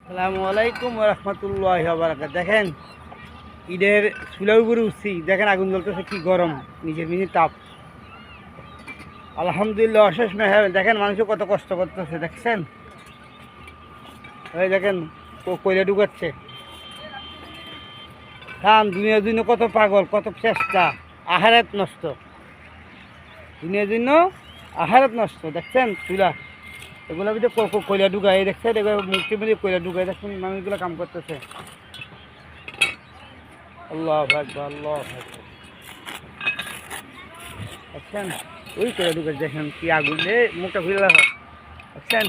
আসসালামু আলাইকুম ওয়া রাহমাতুল্লাহি ওয়া বারাকাতুহু। দেখেন ঈদের চুলার উপরে উঠছি, দেখেন আগুন জ্বলতেছে, কি গরম, নিজের মিনি তাপ। আলহামদুলিল্লাহ, অশেষ মেহের। দেখেন মানুষ কত কষ্ট করতেছে, দেখছেন? এই দেখেন কয়লা ঢুকাচ্ছে। খান দুনিয়ার জন্য কত পাগল, কত চেষ্টা, আহারাত নষ্ট, দুনিয়ার জন্য আহারাত নষ্ট। দেখছেন চুলা এগুলো ভিতরে কয়লা ঢুকায়, দেখছেন? এগুলো মুক্তির মধ্যে কয়লা ঢুকায়, দেখছেন মানুষগুলো কাম করতেছে। আল্লাহু আকবার, আল্লাহু আকবার। দেখছেন ওই কয়লা ঢুকায়, দেখেন কি আগুন, মুখটা খুলে রাখো। দেখছেন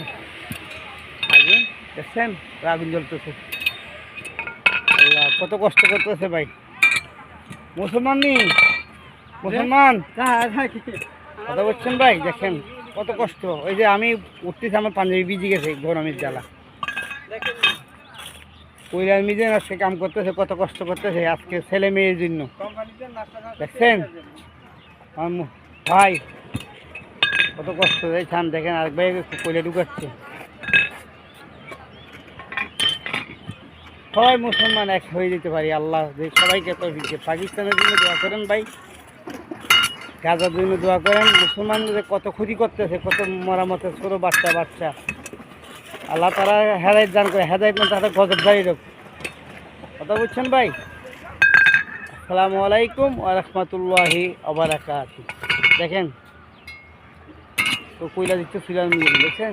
আগুন, দেখছেন আগুন জ্বলতেছে। আল্লাহ কত কষ্ট করতেছে ভাই। মুসলমান মুসলমান কথা বলছেন ভাই, দেখেন কত কষ্ট। ওই যে আমি উঠতেছি, আমার পাঞ্জাবি ভিজে গেছে গরমের জ্বালা। কইলার মিজে আজকে কাম করতেছে, কত কষ্ট করতেছে আজকে ছেলে মেয়ের জন্য, দেখছেন ভাই কত কষ্ট। দেখছেন, দেখেন আরেক ভাই কইলা ঢুকাচ্ছে। সবাই মুসলমান এক হয়ে যেতে পারি, আল্লাহ সবাইকে তৌফিক দেয়। পাকিস্তানের জন্য দোয়া করেন ভাই, গাজার জন্য দোয়া করেন। মুসলমানদের কত ক্ষতি করতেছে, কত মরামতের ছোটো বাচ্চা বাচ্চা। আল্লাহ তারা হেদায়েত দান করে, হেদায়েত না তাদের গজব জারি হোক। কথা বুঝছেন ভাই? আসসালামু আলাইকুম ওয়া রাহমাতুল্লাহি ওয়া বারাকাতুহু। দেখেন তো কয়লা দিচ্ছে চুলার মিলে, দেখছেন?